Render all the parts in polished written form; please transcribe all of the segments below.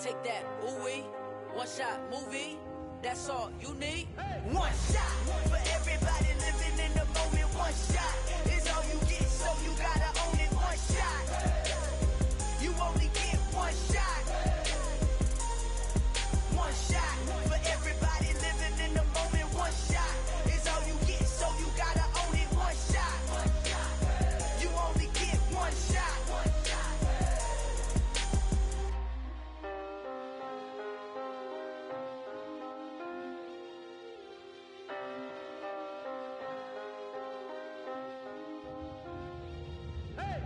Take that, ooh-wee, one-shot movie, that's all you need. One shot for everybody living in the moment. One shot is all you get, so you gotta own it. One shot, you only get one shot. One shot for everybody living in the moment. One shot is all you get, so you gotta own it. One shot, you only get one shot.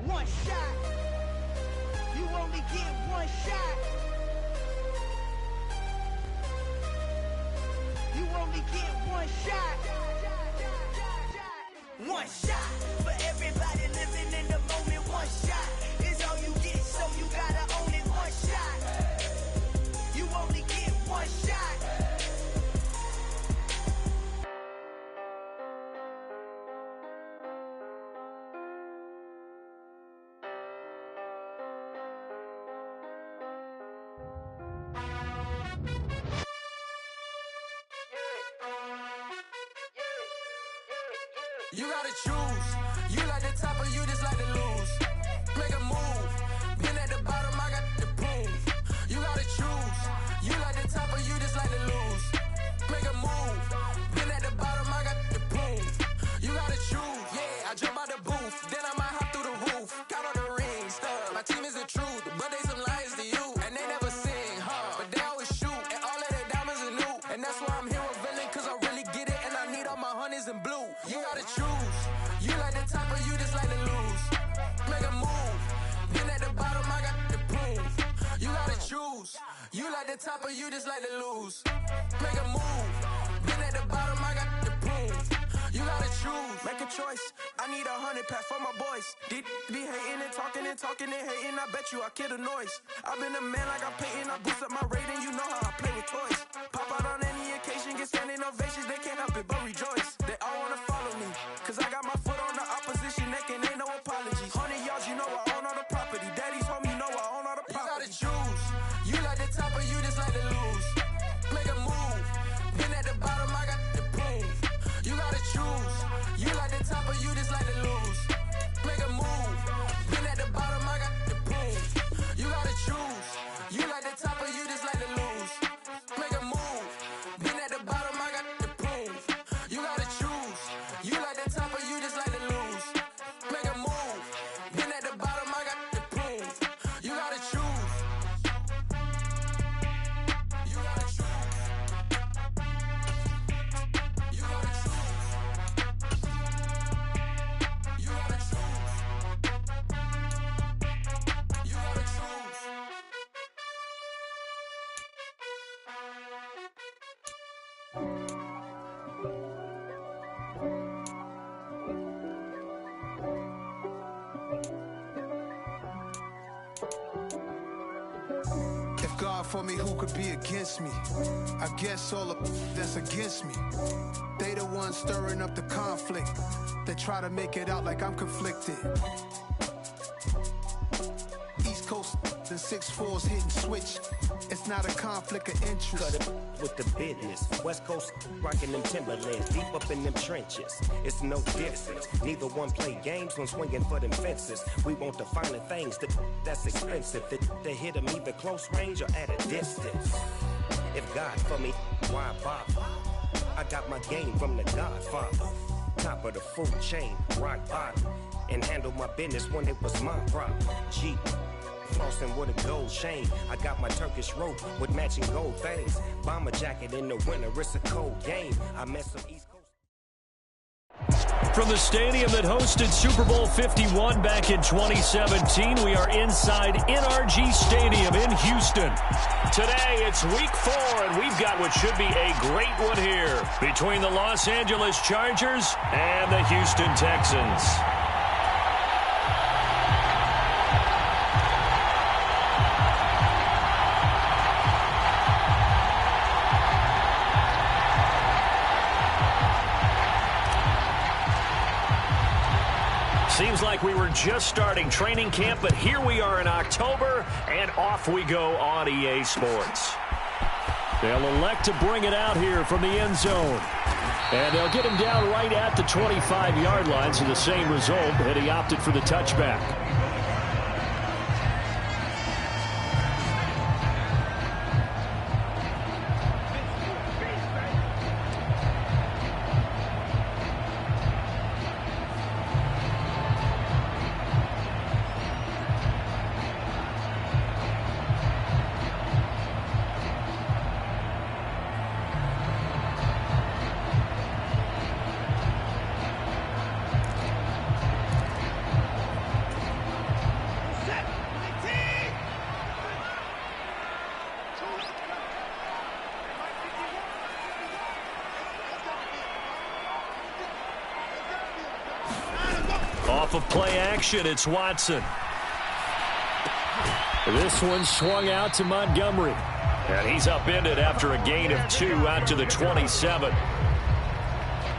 One shot. You only get one shot. You only get one shot. One shot for everybody living in the moment. One shot is all you get, so you gotta own it. One shot. You only get one shot. You gotta choose. You like the top or you just like to lose. Make a move. Been at the bottom, I got the proof. You gotta choose. You like the top or you just like to lose. Make a move. Been at the bottom, I got the proof. You gotta choose. Yeah, I jump out the booth. Then I might hop through the roof. Count on the rings, stuff. My team is the truth, but they some liars to you. And they never sing, but they always shoot. And all of their diamonds are new. And that's why I'm here with villain, cause I really get it. And I need all my honeys in blue. You gotta choose. You like the top or you just like to lose. Make a move. Been at the bottom, I got the proof. You gotta choose. You like the top or you just like to lose. Make a move. Been at the bottom, I got the proof. You gotta choose. Make a choice. I need 100 pack for my boys. Be hating and talking and hating. I bet you I kill the noise. I've been a man like I'm Peyton. I boost up my rating. You know how I play with toys. Pop out on any occasion, get standing ovations. They can't help it but rejoice. They all wanna follow me, cause I got my foot on the opposition neck and ain't no apologies. 100 yards, you know I own all the property. Daddy's home, you know I own all the property. You gotta choose. You like the top or you just like to lose. Make a move. Been at the bottom, I got the proof. You gotta choose. You like the top or you just like to lose. Make a move. Been at the bottom, I got the proof. You gotta choose. You like the top or you just like to lose. Make a move. Been at the bottom, I got the proof. You gotta choose. You like the top or you just like to lose. Make a move. Been at the bottom, I got the proof. You gotta choose. You gotta choose. You gotta choose. You gotta choose. You gotta choose. If God for me, who could be against me? I guess all the that's against me. They the ones stirring up the conflict. They try to make it out like I'm conflicted. East Coast and 6'4's hitting switch. It's not a conflict of interest. Cut it with the business. West Coast rocking them Timberlands, deep up in them trenches. It's no difference. Neither one play games when swinging for them fences. We want the finer things that's expensive. They hit them either close range or at a distance. If God for me, why bother? I got my game from the Godfather. Top of the food chain, rock bottom. And handle my business when it was my problem. Jeep. Flossing with a gold chain. I got my Turkish rope with matching gold things. Bomber jacket in the winter, it's a cold game. I met some East Coast. From the stadium that hosted Super Bowl 51 back in 2017, we are inside NRG Stadium in Houston. Today, it's week 4, and we've got what should be a great one here between the Los Angeles Chargers and the Houston Texans. seems like we were just starting training camp, but here we are in October, and off we go on EA Sports. They'll elect to bring it out here from the end zone. And they'll get him down right at the 25-yard line, so the same result, and he opted for the touchback. Off of play action, it's Watson. This one swung out to Montgomery. And he's upended after a gain of 2 out to the 27.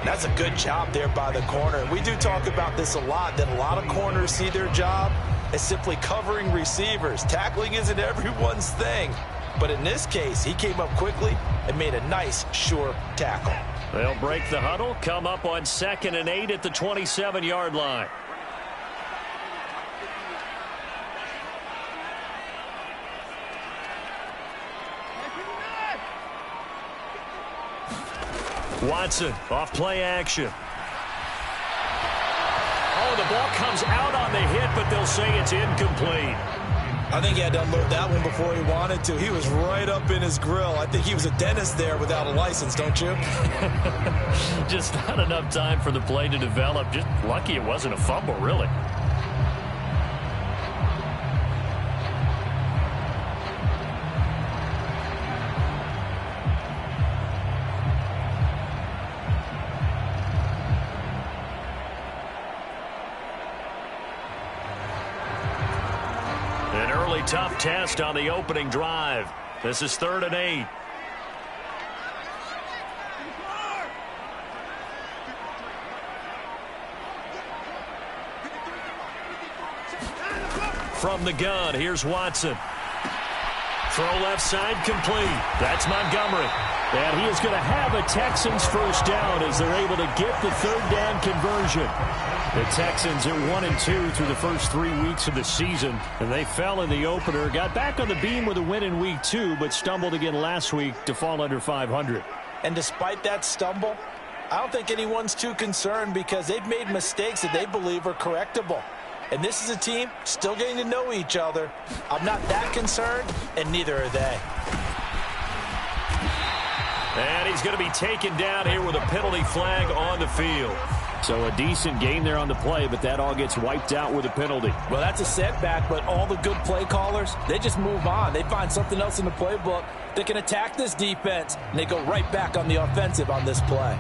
That's a good job there by the corner. We do talk about this a lot, that a lot of corners see their job as simply covering receivers. Tackling isn't everyone's thing. But in this case, he came up quickly and made a nice, sure tackle. They'll break the huddle, come up on 2nd and 8 at the 27-yard line. Watson off play action. Oh, the ball comes out on the hit, but they'll say it's incomplete. I think he had to unload that one before he wanted to. He was right up in his grill. I think he was a dentist there without a license, don't you? Just not enough time for the play to develop. Just lucky it wasn't a fumble, really. An early tough test on the opening drive. This is 3rd and 8. From the gun, here's Watson. Throw left side complete. That's Montgomery. And he is going to have a Texans first down as they're able to get the 3rd down conversion. The Texans are 1-2 through the first 3 weeks of the season, and they fell in the opener, got back on the beam with a win in week 2, but stumbled again last week to fall under 500. And despite that stumble, I don't think anyone's too concerned because they've made mistakes that they believe are correctable. And this is a team still getting to know each other. I'm not that concerned, and neither are they. And he's going to be taken down here with a penalty flag on the field. So a decent gain there on the play, but that all gets wiped out with a penalty. Well, that's a setback, but all the good play callers, they just move on. They find something else in the playbook that can attack this defense, and they go right back on the offensive on this play.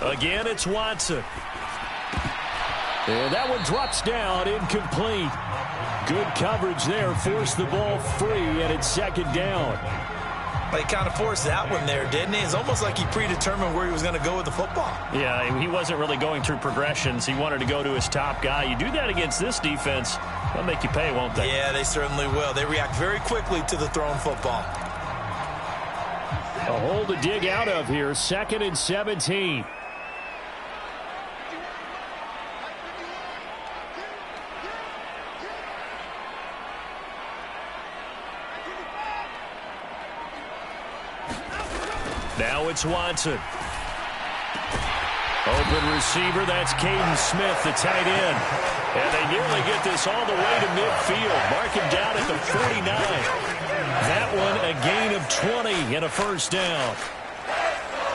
Again, it's Watson. And that one drops down, incomplete. Good coverage there, forced the ball free, and it's 2nd down. But he kind of forced that one there, didn't he? It's almost like he predetermined where he was going to go with the football. Yeah, he wasn't really going through progressions. He wanted to go to his top guy. You do that against this defense, they'll make you pay, won't they? Yeah, they certainly will. They react very quickly to the thrown football. A hole to dig out of here, 2nd and 17. Now it's Watson. Open receiver, that's Caden Smith, the tight end. And they nearly get this all the way to midfield. Mark him down at the 49. That one a gain of 20 and a first down.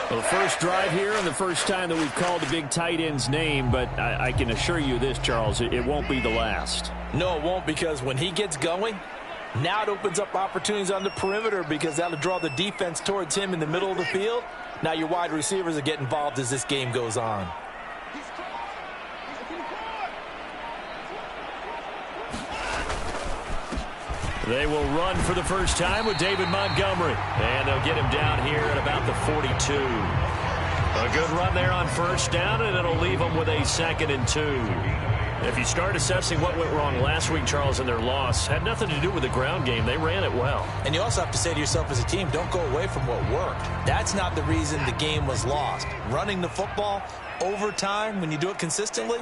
Well, the first drive here and the first time that we've called the big tight end's name, but I can assure you this, Charles, it won't be the last. No, it won't, because when he gets going, now it opens up opportunities on the perimeter because that'll draw the defense towards him in the middle of the field. Now your wide receivers will get involved as this game goes on. They will run for the first time with David Montgomery. And they'll get him down here at about the 42. A good run there on first down, and it'll leave them with a 2nd and 2. If you start assessing what went wrong last week, Charles, in their loss, had nothing to do with the ground game. They ran it well. And you also have to say to yourself as a team, don't go away from what worked. That's not the reason the game was lost. Running the football over time, when you do it consistently,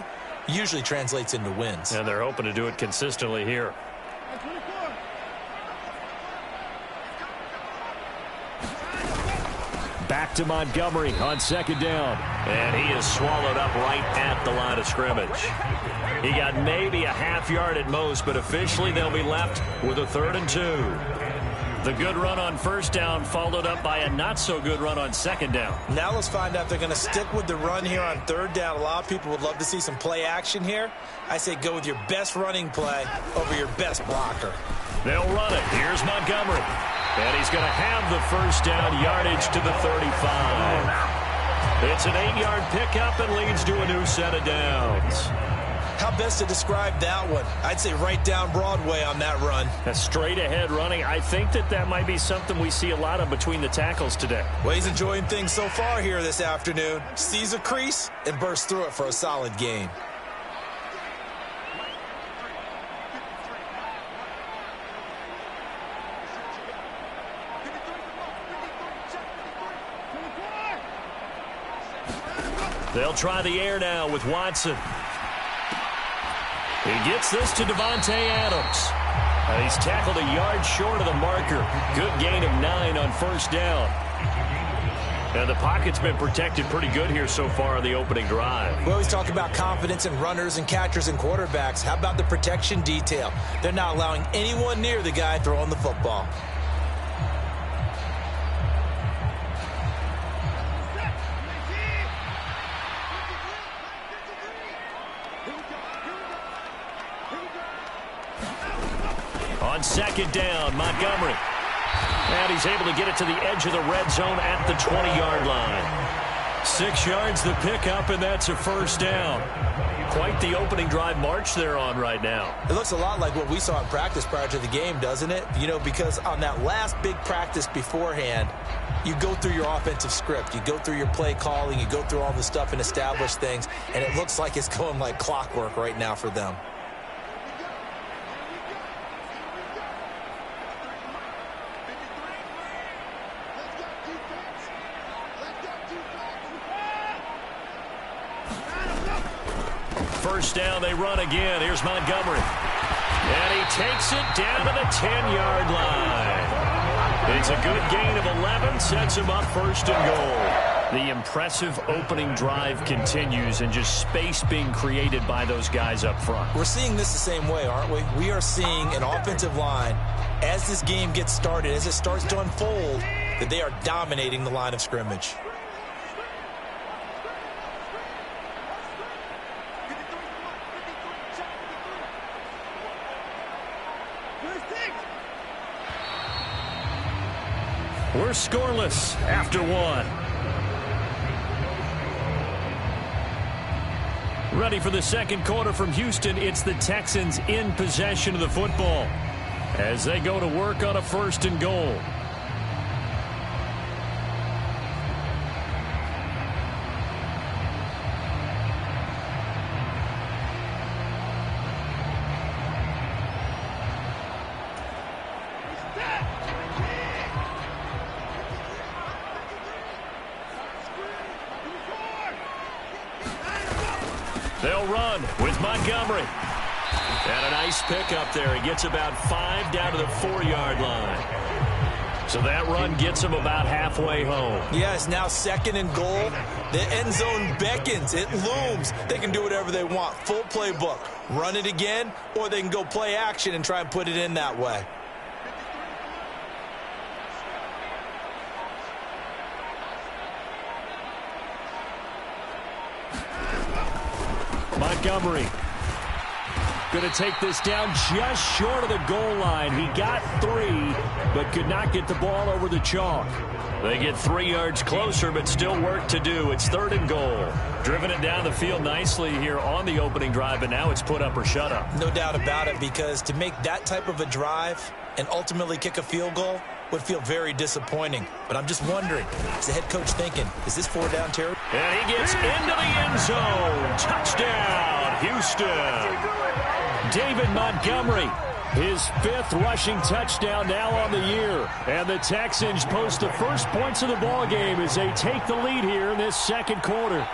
usually translates into wins. And they're hoping to do it consistently here. Back to Montgomery on 2nd down. And he is swallowed up right at the line of scrimmage. He got maybe a half yard at most, but officially they'll be left with a 3rd and 2. The good run on first down followed up by a not-so-good run on 2nd down. Now let's find out if they're going to stick with the run here on 3rd down. A lot of people would love to see some play action here. I say go with your best running play over your best blocker. They'll run it. Here's Montgomery. And he's going to have the first down, yardage to the 35. It's an 8-yard pickup and leads to a new set of downs. How best to describe that one? I'd say right down Broadway on that run. A straight-ahead running. I think that might be something we see a lot of between the tackles today. Well, he's enjoying things so far here this afternoon. Sees a crease and bursts through it for a solid gain. They'll try the air now with Watson. He gets this to Devontae Adams. He's tackled a yard short of the marker. Good gain of 9 on first down. And the pocket's been protected pretty good here so far on the opening drive. We always talk about confidence in runners and catchers and quarterbacks. How about the protection detail? They're not allowing anyone near the guy throwing the football. On 2nd down, Montgomery. And he's able to get it to the edge of the red zone at the 20-yard line. 6 yards the pickup, and that's a first down. Quite the opening drive march they're on right now. It looks a lot like what we saw in practice prior to the game, doesn't it? You know, because on that last big practice beforehand, you go through your offensive script. You go through your play calling. You go through all the stuff and establish things. And it looks like it's going like clockwork right now for them. First down, they run again. Here's Montgomery. And he takes it down to the 10-yard line. It's a good gain of 11, sets him up 1st and goal. The impressive opening drive continues, and just space being created by those guys up front. We're seeing this the same way, aren't we? We are seeing an offensive line, as this game gets started, as it starts to unfold, that they are dominating the line of scrimmage. We're scoreless after 1. Ready for the second quarter from Houston. It's the Texans in possession of the football as they go to work on a 1st and goal. They'll run with Montgomery. And a nice pickup there. He gets about 5 down to the 4-yard line. So that run gets him about halfway home. Yes, now 2nd and goal. The end zone beckons. It looms. They can do whatever they want. Full playbook. Run it again, or they can go play action and try and put it in that way. Montgomery. Going to take this down just short of the goal line. He got 3, but could not get the ball over the chalk. They get 3 yards closer, but still work to do. It's 3rd and goal. Driven it down the field nicely here on the opening drive, but now it's put up or shut up. No doubt about it, because to make that type of a drive and ultimately kick a field goal would feel very disappointing. But I'm just wondering, is the head coach thinking, is this 4 down territory? And he gets into the end zone. Touchdown, Houston. David Montgomery, his 5th rushing touchdown now on the year. And the Texans post the first points of the ball game as they take the lead here in this second quarter.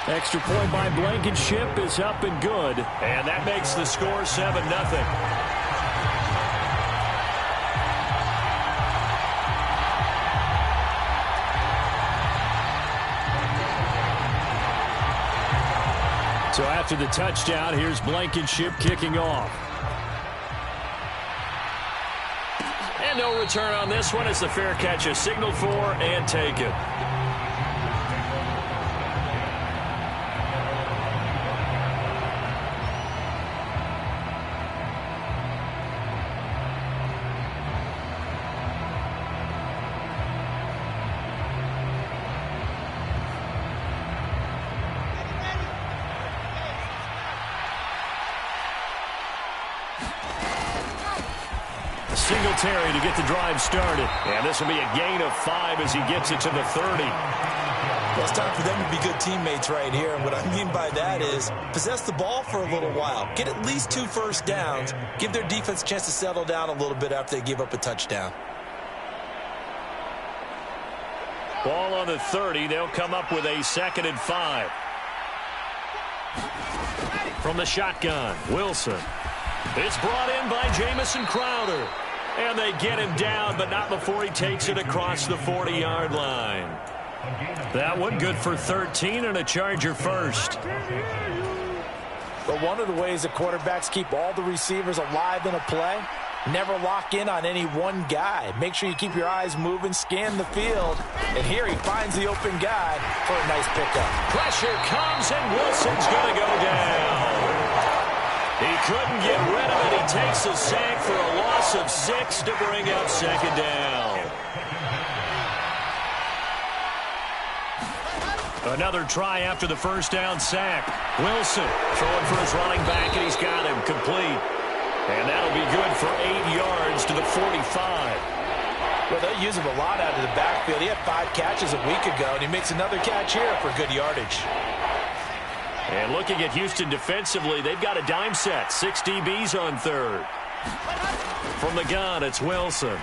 Extra point by Blankenship is up and good. And that makes the score 7-0. So after the touchdown, here's Blankenship kicking off. And no return on this one as the fair catch is signaled for and taken. Singletary to get the drive started. And this will be a gain of 5 as he gets it to the 30. Well, it's time for them to be good teammates right here. And what I mean by that is possess the ball for a little while. Get at least 2 first downs. Give their defense a chance to settle down a little bit after they give up a touchdown. Ball on the 30. They'll come up with a 2nd and 5. From the shotgun, Wilson. It's brought in by Jamison Crowder. And they get him down, but not before he takes it across the 40-yard line. That one good for 13 and a Charger first. But one of the ways that quarterbacks keep all the receivers alive in a play, never lock in on any one guy. Make sure you keep your eyes moving, scan the field. And here he finds the open guy for a nice pickup. Pressure comes, and Wilson's going to go down. He couldn't get rid of it. He takes a sack for a loss of 6 to bring up 2nd down. Another try after the first down sack. Wilson throwing for his running back, and he's got him complete. And that'll be good for 8 yards to the 45. Well, they use him a lot out of the backfield. He had 5 catches a week ago, and he makes another catch here for good yardage. And looking at Houston defensively, they've got a dime set. 6 DBs on 3rd. From the gun, it's Wilson.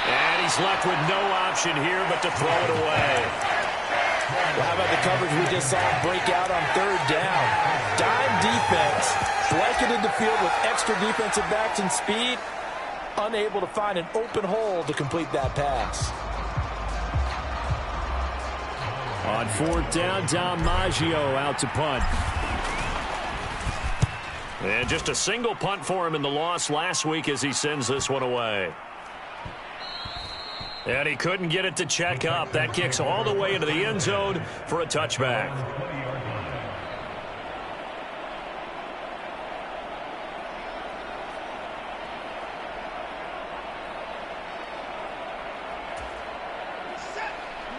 And he's left with no option here but to throw it away. Well, how about the coverage we just saw break out on 3rd down? Dime defense, blanketed the field with extra defensive backs and speed, unable to find an open hole to complete that pass. On 4th down, Dom Maggio out to punt. And just a single punt for him in the loss last week as he sends this one away. And he couldn't get it to check up. That kicks all the way into the end zone for a touchback.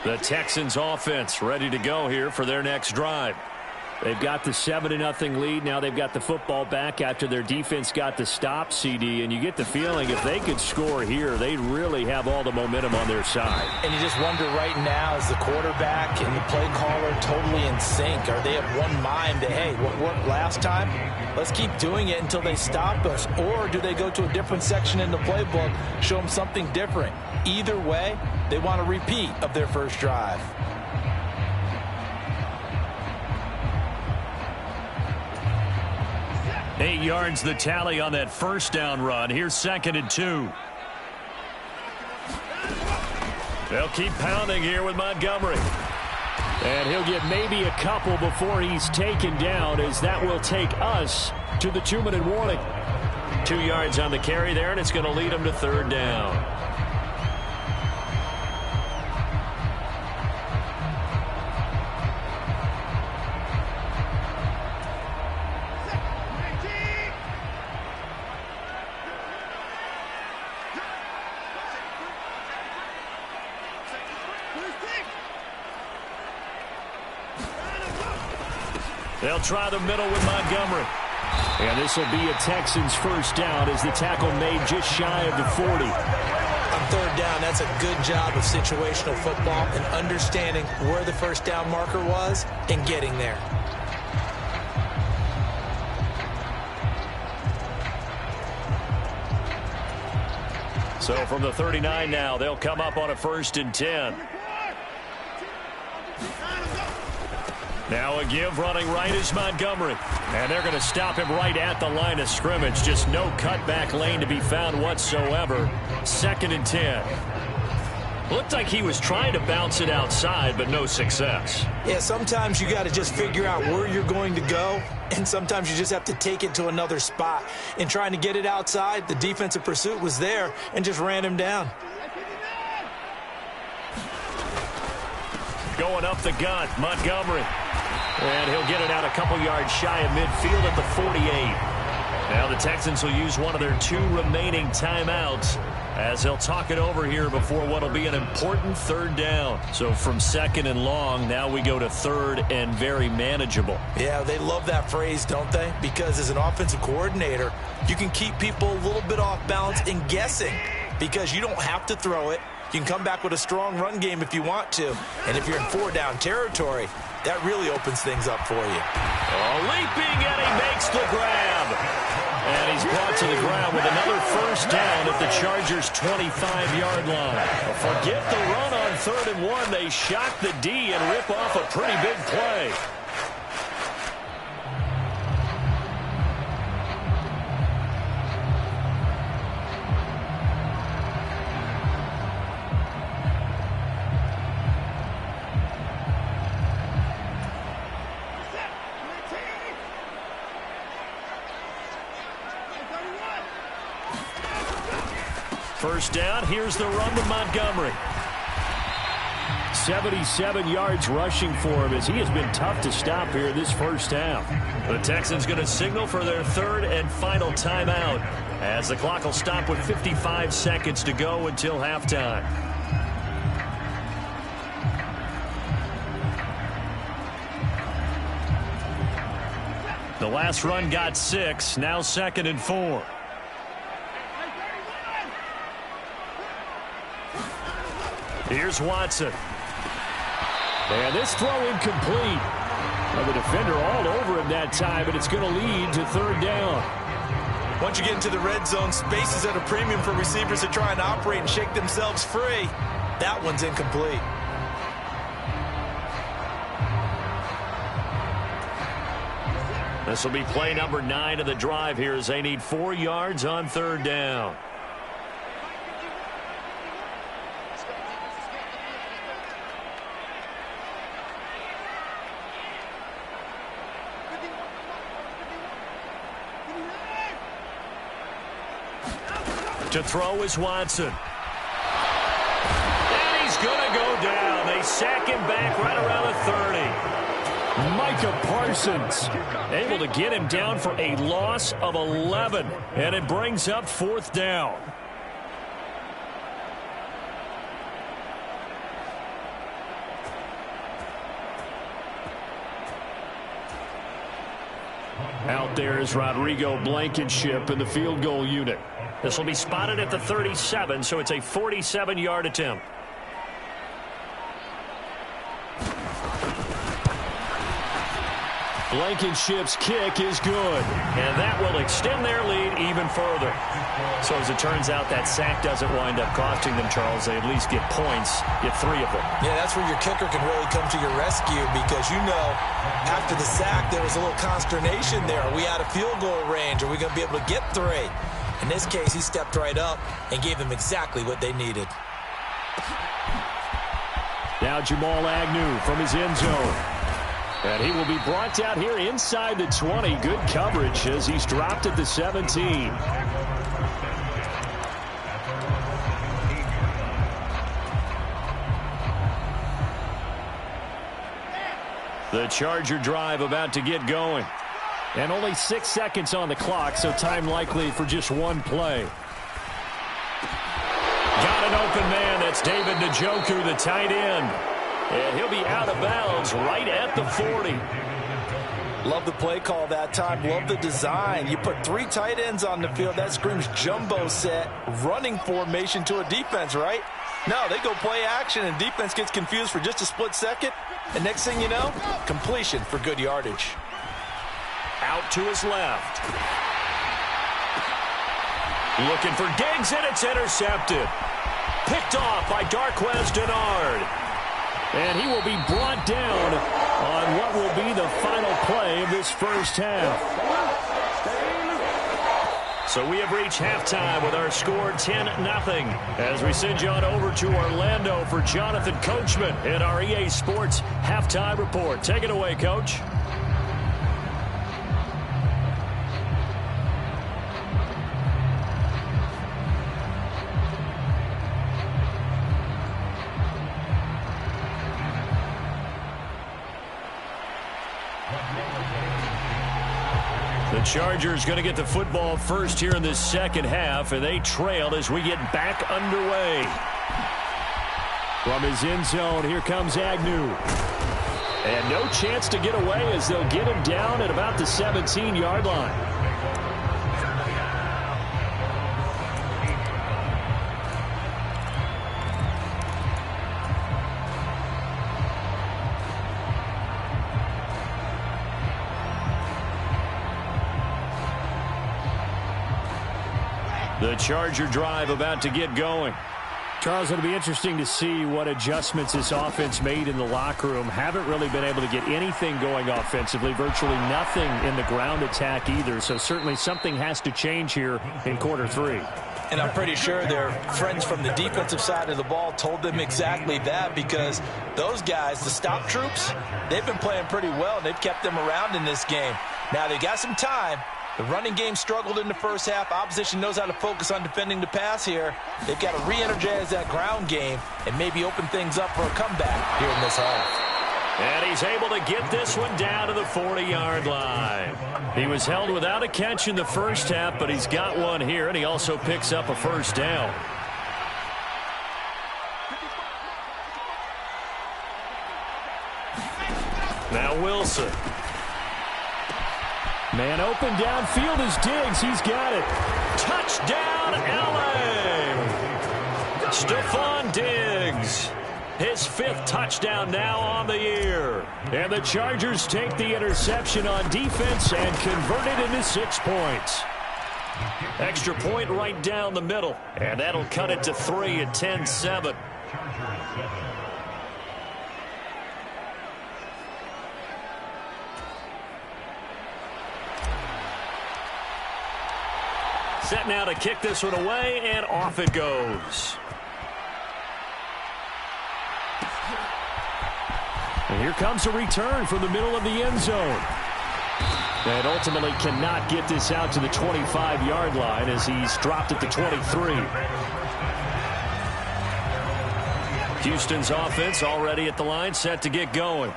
The Texans offense ready to go here for their next drive. They've got the 7-0 lead. Now they've got the football back after their defense got the stop, CD. And you get the feeling if they could score here, they'd really have all the momentum on their side. And you just wonder right now, is the quarterback and the play caller totally in sync? Are they of one mind that, hey, what worked last time? Let's keep doing it until they stop us. Or do they go to a different section in the playbook, show them something different? Either way, they want a repeat of their first drive. Eight yards the tally on that first down run. Here's 2nd and 2. They'll keep pounding here with Montgomery. And he'll get maybe a couple before he's taken down, as that will take us to the 2-minute warning. 2 yards on the carry there, and it's going to lead him to 3rd down. They'll try the middle with Montgomery. And this will be a Texans first down as the tackle made just shy of the 40. On third down, that's a good job of situational football and understanding where the first down marker was and getting there. So from the 39 now, they'll come up on a 1st and 10. Now a give running right is Montgomery. And they're going to stop him right at the line of scrimmage. Just no cutback lane to be found whatsoever. 2nd and 10. Looked like he was trying to bounce it outside, but no success. Yeah, sometimes you got to just figure out where you're going to go, and sometimes you just have to take it to another spot. In trying to get it outside, the defensive pursuit was there and just ran him down. Going up the gut, Montgomery. And he'll get it out a couple yards shy of midfield at the 48. Now the Texans will use one of their 2 remaining timeouts as they'll talk it over here before what will be an important 3rd down. So from 2nd and long, now we go to 3rd and very manageable. Yeah, they love that phrase, don't they? Because as an offensive coordinator, you can keep people a little bit off balance and guessing because you don't have to throw it. You can come back with a strong run game if you want to. And if you're in 4-down territory, that really opens things up for you. Oh, leaping, and he makes the grab. And he's brought to the ground with another 1st down at the Chargers' 25-yard line. Forget the run on 3rd and 1. They shock the D and rip off a pretty big play. First down, here's the run to Montgomery. 77 yards rushing for him as he has been tough to stop here this first half. The Texans going to signal for their 3rd and final timeout as the clock will stop with 55 seconds to go until halftime. The last run got 6, now 2nd and 4. Here's Watson. And this throw incomplete. Well, the defender all over him that time, and it's going to lead to 3rd down. Once you get into the red zone, space is at a premium for receivers to try and operate and shake themselves free. That one's incomplete. This will be play number 9 of the drive here as they need 4 yards on 3rd down. To throw is Watson. And he's going to go down. They sack him back right around the 30. Micah Parsons able to get him down for a loss of 11. And it brings up 4th down. Out there is Rodrigo Blankenship in the field goal unit. This will be spotted at the 37, so it's a 47-yard attempt. Blankenship's kick is good, and that will extend their lead even further. So as it turns out, that sack doesn't wind up costing them, Charles. They at least get points, get 3 of them. Yeah, that's where your kicker can really come to your rescue because, you know, after the sack, there was a little consternation there. Are we out of field goal range? Are we going to be able to get 3? In this case, he stepped right up and gave them exactly what they needed. Now Jamal Agnew from his end zone. And he will be brought down here inside the 20. Good coverage as he's dropped at the 17. The Charger drive about to get going. And only 6 seconds on the clock, so time likely for just one play. Got an open man. That's David Njoku, the tight end. And he'll be out of bounds right at the 40. Love the play call that time. Love the design. You put 3 tight ends on the field. That screams jumbo set, running formation to a defense, right? No, they go play action, and defense gets confused for just a split second. And next thing you know, completion for good yardage. Out to his left. Looking for Diggs, and it's intercepted. Picked off by Darquez Denard. And he will be brought down on what will be the final play of this first half. So we have reached halftime with our score 10-0 as we send you on over to Orlando for Jonathan Coachman in our EA Sports Halftime Report. Take it away, Coach. The Chargers going to get the football first here in this second half, and they trail as we get back underway. From his end zone, here comes Agnew. And no chance to get away as they'll get him down at about the 17-yard line. The Charger drive about to get going. Charles, it'll be interesting to see what adjustments this offense made in the locker room. Haven't really been able to get anything going offensively, virtually nothing in the ground attack either. So certainly something has to change here in quarter 3. And I'm pretty sure their friends from the defensive side of the ball told them exactly that, because those guys, the stop troops, they've been playing pretty well, and they've kept them around in this game. Now they got some time. The running game struggled in the first half. Opposition knows how to focus on defending the pass here. They've got to re-energize that ground game and maybe open things up for a comeback here in this half. And he's able to get this one down to the 40-yard line. He was held without a catch in the first half, but he's got one here, and he also picks up a first down. Now Wilson. Man open downfield is Diggs. He's got it. Touchdown, L.A. Stephon Diggs. His 5th touchdown now on the year. And the Chargers take the interception on defense and convert it into 6 points. Extra point right down the middle. And that'll cut it to 3 at 10-7. Set now to kick this one away, and off it goes. And here comes a return from the middle of the end zone. And ultimately cannot get this out to the 25-yard line as he's dropped at the 23. Houston's offense already at the line, set to get going.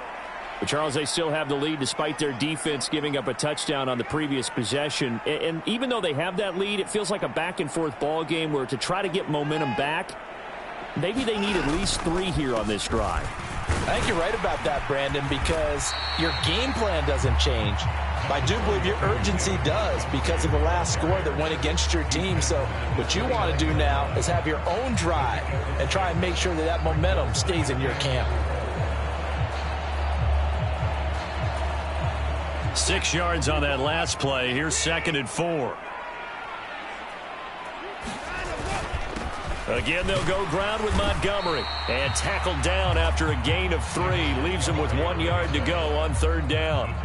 But Charles, they still have the lead despite their defense giving up a touchdown on the previous possession. And even though they have that lead, it feels like a back-and-forth ball game where to try to get momentum back, maybe they need at least 3 here on this drive. I think you're right about that, Brandon, because your game plan doesn't change. I do believe your urgency does because of the last score that went against your team. So what you want to do now is have your own drive and try and make sure that that momentum stays in your camp. 6 yards on that last play. Here's 2nd and 4. Again, they'll go ground with Montgomery. And tackled down after a gain of 3. Leaves him with 1 yard to go on 3rd down.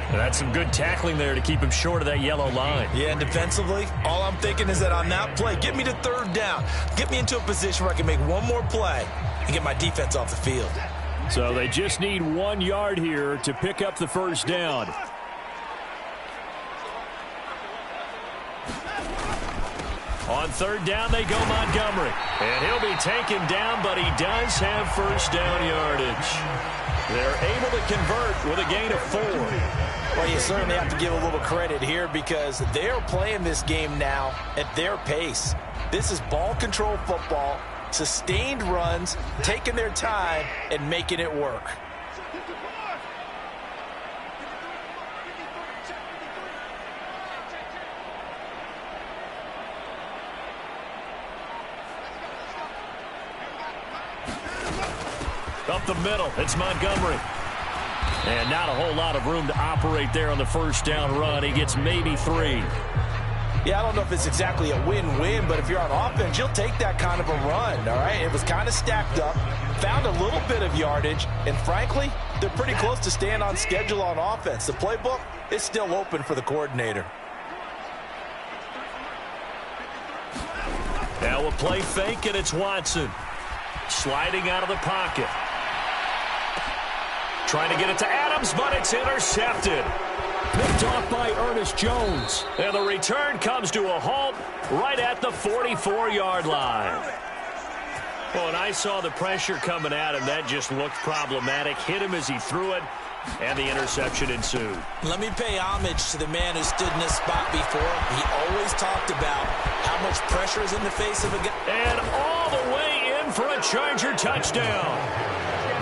And that's some good tackling there to keep him short of that yellow line. Yeah, and defensively, all I'm thinking is that on that play, get me to 3rd down. Get me into a position where I can make one more play and get my defense off the field. So they just need 1 yard here to pick up the first down. On 3rd down, they go Montgomery. And he'll be taken down, but he does have first down yardage. They're able to convert with a gain of 4. Well, you certainly have to give a little credit here because they're playing this game now at their pace. This is ball control football. Sustained runs, taking their time, and making it work. Up the middle, it's Montgomery. And not a whole lot of room to operate there on the first down run. He gets maybe 3. Yeah, I don't know if it's exactly a win-win, but if you're on offense, you'll take that kind of a run, all right? It was kind of stacked up, found a little bit of yardage, and frankly, they're pretty close to staying on schedule on offense. The playbook is still open for the coordinator. Now a play fake, and it's Watson. Sliding out of the pocket. Trying to get it to Adams, but it's intercepted. Picked off by Ernest Jones. And the return comes to a halt right at the 44-yard line. Well, and I saw the pressure coming at him. That just looked problematic. Hit him as he threw it, and the interception ensued. Let me pay homage to the man who stood in this spot before. He always talked about how much pressure is in the face of a guy. And all the way in for a Charger touchdown.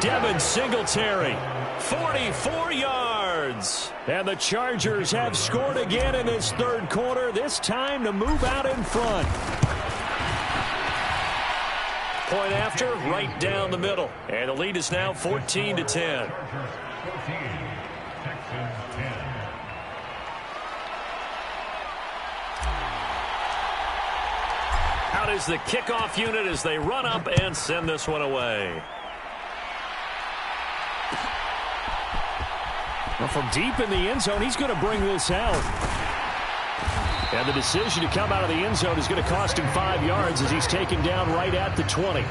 Devin Singletary, 44 yards. And the Chargers have scored again in this third quarter, this time to move out in front. Point after, right down the middle. And the lead is now 14-10. Out is the kickoff unit as they run up and send this one away. Well, from deep in the end zone, he's going to bring this out. And the decision to come out of the end zone is going to cost him 5 yards as he's taken down right at the 20.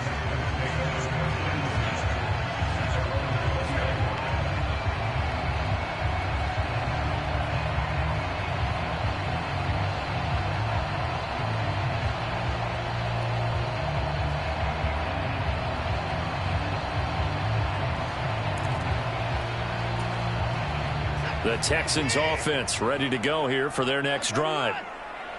The Texans offense ready to go here for their next drive.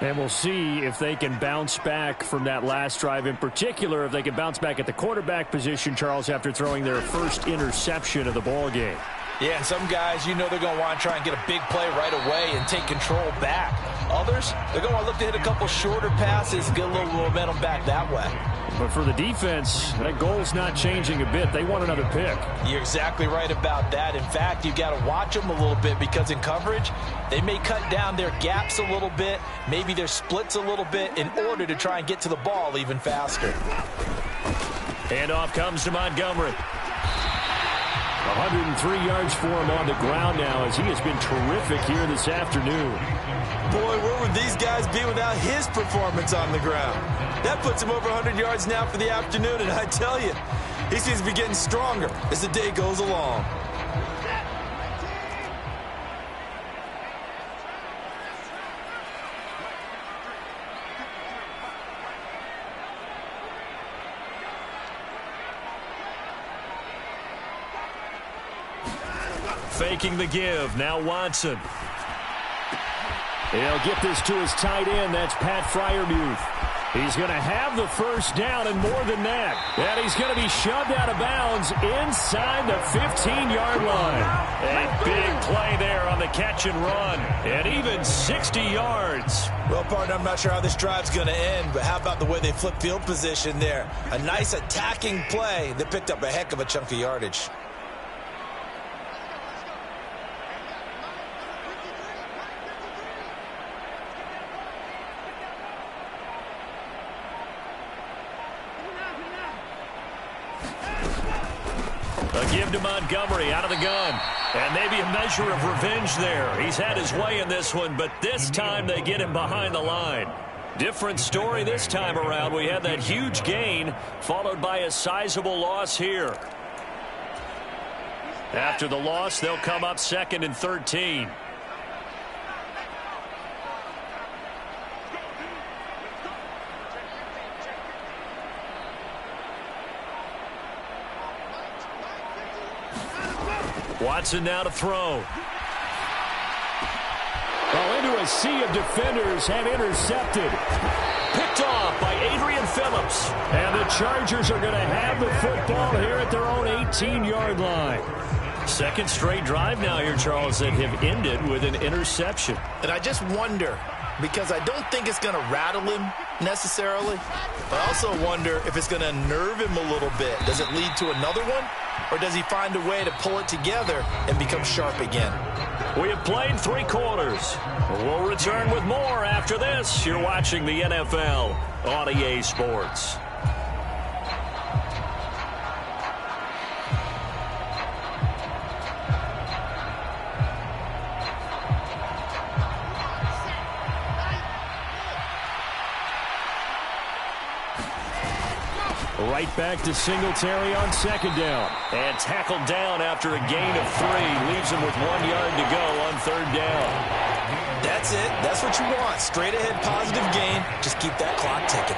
And we'll see if they can bounce back from that last drive, in particular if they can bounce back at the quarterback position, Charles, after throwing their first interception of the ball game. Yeah, and some guys, you know they're going to want to try and get a big play right away and take control back. Others, they're going to want to look to hit a couple shorter passes and get a little momentum back that way. But for the defense, that goal's not changing a bit. They want another pick. You're exactly right about that. In fact, you've got to watch them a little bit because in coverage, they may cut down their gaps a little bit, maybe their splits a little bit in order to try and get to the ball even faster. Handoff comes to Montgomery. 103 yards for him on the ground now as he has been terrific here this afternoon. Boy, where would these guys be without his performance on the ground? That puts him over 100 yards now for the afternoon, and I tell you, he seems to be getting stronger as the day goes along. Faking the give. Now Watson. He'll get this to his tight end. That's Pat Freiermuth. He's going to have the first down and more than that. And he's going to be shoved out of bounds inside the 15-yard line. A big play there on the catch and run. And even 60 yards. Well, partner, I'm not sure how this drive's going to end, but how about the way they flip field position there? A nice attacking play that picked up a heck of a chunk of yardage. A give to Montgomery out of the gun. And maybe a measure of revenge there. He's had his way in this one, but this time they get him behind the line. Different story this time around. We had that huge gain followed by a sizable loss here. After the loss, they'll come up 2nd and 13. Watson now to throw. Well, into a sea of defenders and intercepted. Picked off by Adrian Phillips. And the Chargers are going to have the football here at their own 18-yard line. Second straight drive now here, Charles, that have ended with an interception. And I just wonder, because I don't think it's going to rattle him necessarily, but I also wonder if it's going to nerve him a little bit. Does it lead to another one, or does he find a way to pull it together and become sharp again? We have played 3 quarters. We'll return with more after this. You're watching the NFL on EA Sports. Right back to Singletary on second down. And tackled down after a gain of 3. Leaves him with 1 yard to go on third down. That's it. That's what you want. Straight ahead positive gain. Just keep that clock ticking.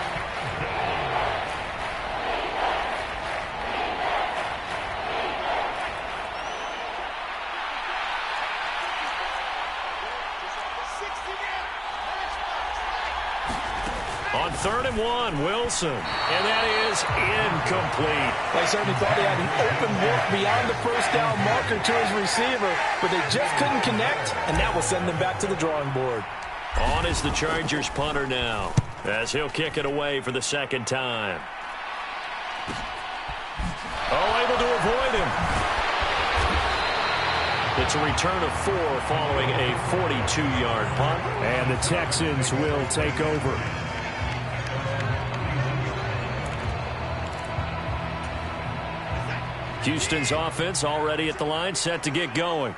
On 3rd and 1, Wilson. And that is incomplete. They certainly thought he had an open look beyond the first down marker to his receiver, but they just couldn't connect, and that will send them back to the drawing board. On is the Chargers punter now, as he'll kick it away for the second time. Oh, able to avoid him. It's a return of 4 following a 42-yard punt. And the Texans will take over. Houston's offense already at the line, set to get going.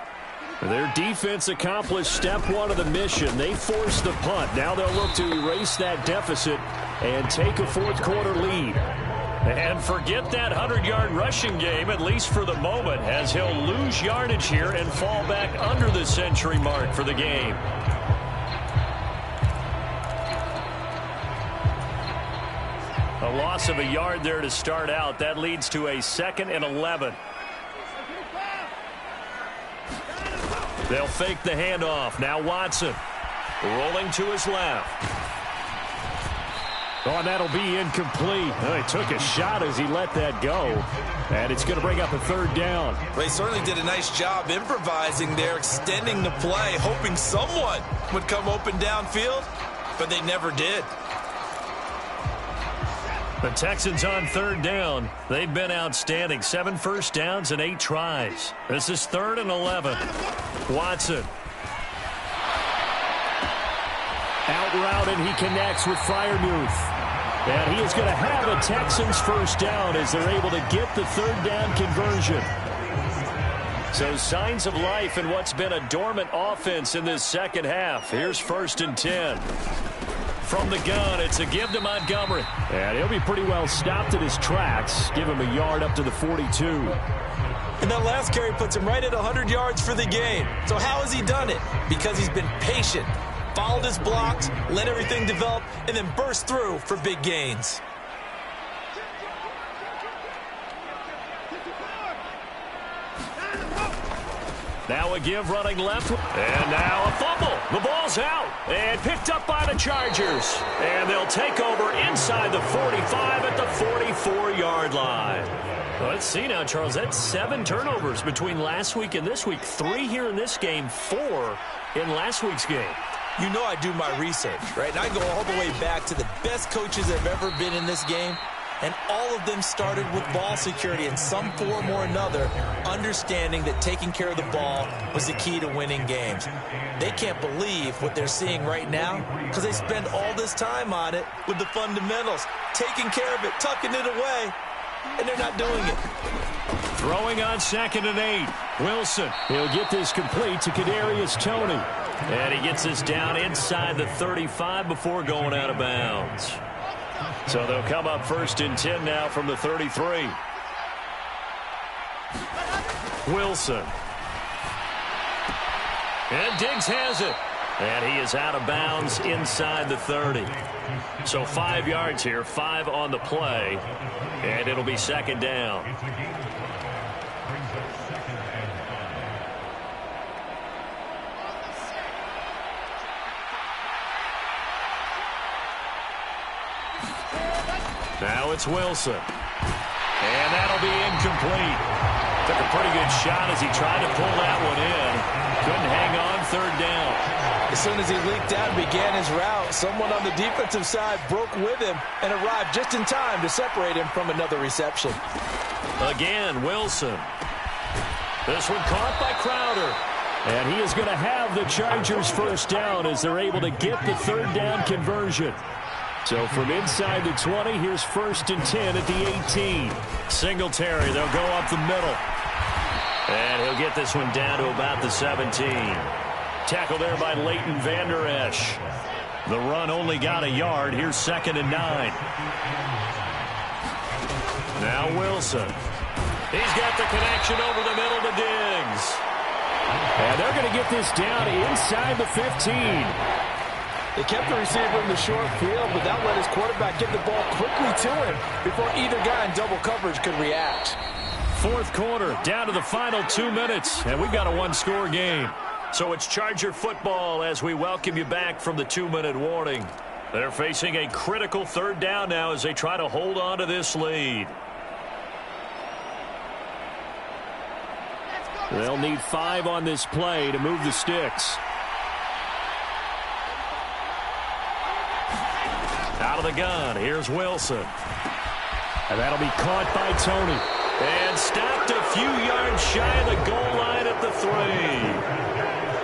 Their defense accomplished step 1 of the mission. They forced the punt. Now they'll look to erase that deficit and take a fourth quarter lead. And forget that 100-yard rushing game, at least for the moment, as he'll lose yardage here and fall back under the century mark for the game. A loss of a yard there to start out. That leads to a 2nd and 11. They'll fake the handoff. Now Watson rolling to his left. Oh, and that'll be incomplete. Oh, he took a shot as he let that go. And it's going to bring up a 3rd down. They certainly did a nice job improvising there, extending the play, hoping someone would come open downfield, but they never did. The Texans on 3rd down. They've been outstanding. 7 first downs and 8 tries. This is 3rd and 11. Watson. Out route, and he connects with Freiermuth. And he is going to have a Texans first down as they're able to get the 3rd down conversion. So signs of life in what's been a dormant offense in this second half. Here's 1st and 10. From the gun, it's a give to Montgomery. And he'll be pretty well stopped in his tracks. Give him a yard up to the 42. And that last carry puts him right at 100 yards for the game. So how has he done it? Because he's been patient, followed his blocks, let everything develop, and then burst through for big gains. Now a give running left. And now a fumble. The ball's out. And picked up by the Chargers. And they'll take over inside the 45 at the 44-yard line. Well, let's see now, Charles. That's 7 turnovers between last week and this week. 3 here in this game, 4 in last week's game. You know I do my research, right? And I go all the way back to the best coaches that have ever been in this game. And all of them started with ball security in some form or another, understanding that taking care of the ball was the key to winning games. They can't believe what they're seeing right now because they spend all this time on it with the fundamentals, taking care of it, tucking it away, and they're not doing it. Throwing on 2nd and 8. Wilson. He'll get this complete to Kadarius Toney. And he gets this down inside the 35 before going out of bounds. So they'll come up 1st and 10 now from the 33. Wilson. And Diggs has it. And he is out of bounds inside the 30. So 5 yards here, 5 on the play. And it'll be 2nd down. Now it's Wilson. And that'll be incomplete. Took a pretty good shot as he tried to pull that one in. Couldn't hang on, third down. As soon as he leaked out and began his route, someone on the defensive side broke with him and arrived just in time to separate him from another reception. Again, Wilson. This one caught by Crowder. And he is going to have the Chargers first down as they're able to get the third down conversion. So from inside the 20, here's 1st and 10 at the 18. Singletary, they'll go up the middle. And he'll get this one down to about the 17. Tackle there by Leighton Vander Esch. The run only got a yard. Here's 2nd and 9. Now Wilson. He's got the connection over the middle to Diggs. And they're going to get this down inside the 15. They kept the receiver in the short field, but that let his quarterback get the ball quickly to him before either guy in double coverage could react. 4th quarter, down to the final 2 minutes, and we've got a one-score game. So it's Charger football as we welcome you back from the 2-minute warning. They're facing a critical third down now as they try to hold on to this lead. They'll need 5 on this play to move the sticks. Out of the gun, here's Wilson. And that'll be caught by Tony. And stopped a few yards shy of the goal line at the 3.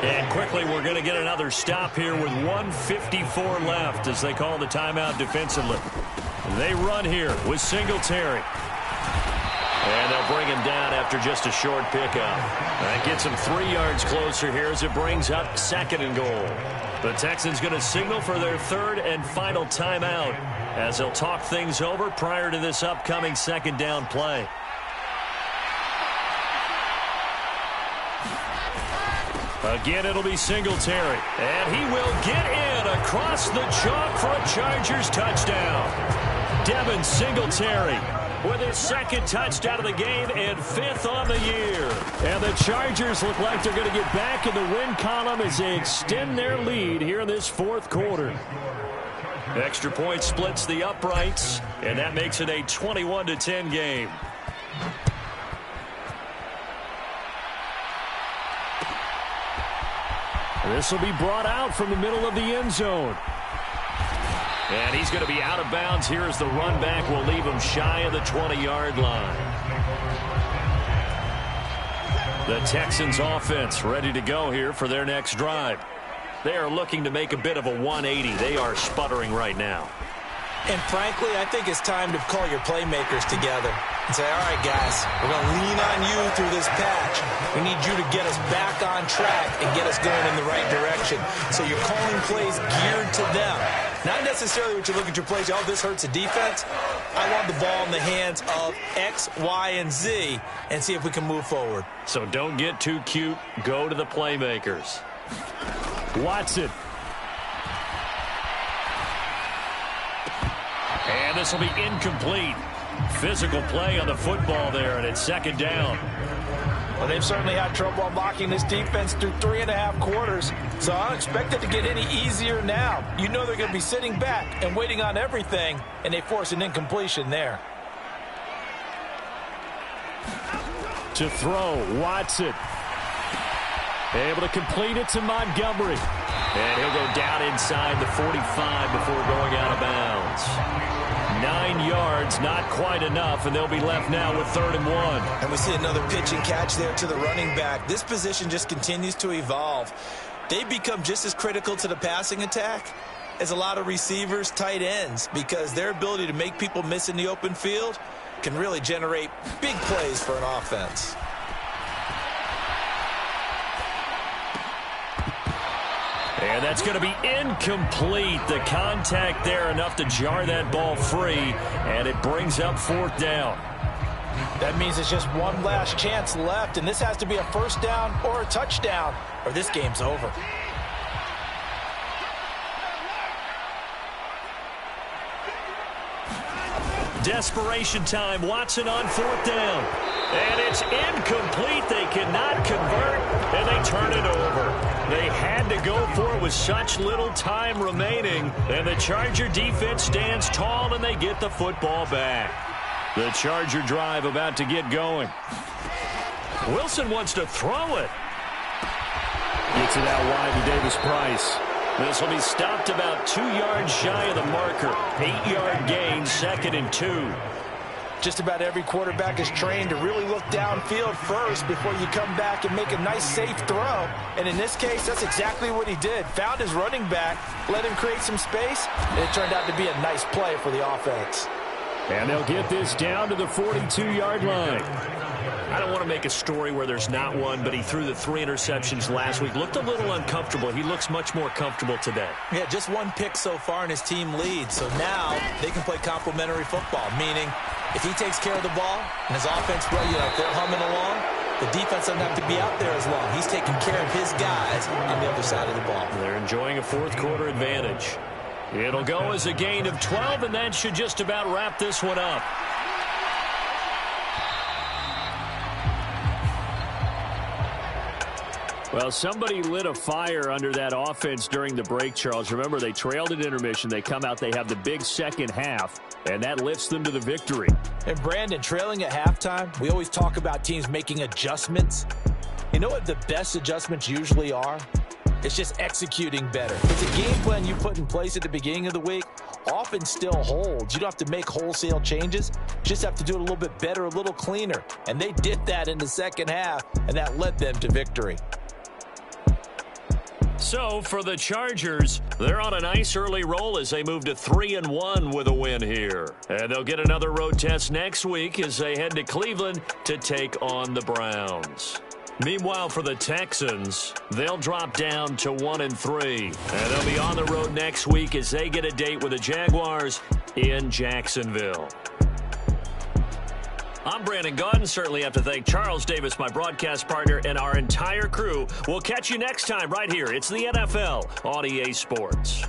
And quickly we're going to get another stop here with 1:54 left as they call the timeout defensively. They run here with Singletary. And they'll bring him down after just a short pickup. That gets him 3 yards closer here as it brings up 2nd and goal. The Texans going to signal for their 3rd and final timeout as they'll talk things over prior to this upcoming 2nd down play. Again, it'll be Singletary. And he will get in across the chalk for a Chargers touchdown. Devin Singletary with his 2nd touchdown of the game and 5th on the year. And the Chargers look like they're going to get back in the win column as they extend their lead here in this 4th quarter. Extra point splits the uprights, and that makes it a 21-10 game. This will be brought out from the middle of the end zone. And he's going to be out of bounds here as the run back will leave him shy of the 20-yard line. The Texans offense ready to go here for their next drive. They are looking to make a bit of a 180. They are sputtering right now. And frankly, I think it's time to call your playmakers together and say, all right, guys, we're going to lean on you through this patch. We need you to get us back on track and get us going in the right direction. So you're calling plays geared to them. Not necessarily what you look at your plays, oh, this hurts the defense. I want the ball in the hands of X, Y, and Z and see if we can move forward. So don't get too cute. Go to the playmakers. Watson. And this will be incomplete. Physical play on the football there, and it's 2nd down. Well, they've certainly had trouble unlocking this defense through 3.5 quarters, so I don't expect it to get any easier now. You know they're going to be sitting back and waiting on everything, and they force an incompletion there. To throw, Watson. Able to complete it to Montgomery. And he'll go down inside the 45 before going out of bounds. 9 yards, not quite enough, and they'll be left now with 3rd and 1. And we see another pitch and catch there to the running back. This position just continues to evolve. They become just as critical to the passing attack as a lot of receivers, tight ends, because their ability to make people miss in the open field can really generate big plays for an offense. And that's going to be incomplete. The contact there enough to jar that ball free, and it brings up 4th down. That means it's just one last chance left, and this has to be a 1st down or a touchdown, or this game's over. Desperation time. Watson on 4th down. And it's incomplete. They cannot convert, and they turn it over. They had to go for with such little time remaining. And the Charger defense stands tall, and they get the football back. The Charger drive about to get going. Wilson wants to throw it. Gets it out wide to Davis Price. This will be stopped about 2 yards shy of the marker. 8-yard gain, 2nd and 2. Just about every quarterback is trained to really look downfield first before you come back and make a nice, safe throw. And in this case, that's exactly what he did. Found his running back, let him create some space, and it turned out to be a nice play for the offense. And they'll get this down to the 42-yard line. I don't want to make a story where there's not one, but he threw the 3 interceptions last week. Looked a little uncomfortable. He looks much more comfortable today. Yeah, just 1 pick so far and his team leads. So now they can play complementary football, meaning if he takes care of the ball and his offense, if they're humming along, the defense doesn't have to be out there as long. He's taking care of his guys on the other side of the ball. They're enjoying a 4th quarter advantage. It'll go as a gain of 12, and that should just about wrap this one up. Well, somebody lit a fire under that offense during the break, Charles. Remember, they trailed at intermission. They come out, they have the big second half, and that lifts them to the victory. And, Brandon, trailing at halftime, we always talk about teams making adjustments. You know what the best adjustments usually are? It's just executing better. It's a game plan you put in place at the beginning of the week often still holds. You don't have to make wholesale changes. Just have to do it a little bit better, a little cleaner. And they did that in the second half, and that led them to victory. So, for the Chargers, they're on a nice early roll as they move to 3-1 with a win here. And they'll get another road test next week as they head to Cleveland to take on the Browns. Meanwhile, for the Texans, they'll drop down to 1-3. And they'll be on the road next week as they get a date with the Jaguars in Jacksonville. I'm Brandon Gaudin. Certainly have to thank Charles Davis, my broadcast partner, and our entire crew. We'll catch you next time right here. It's the NFL on EA Sports.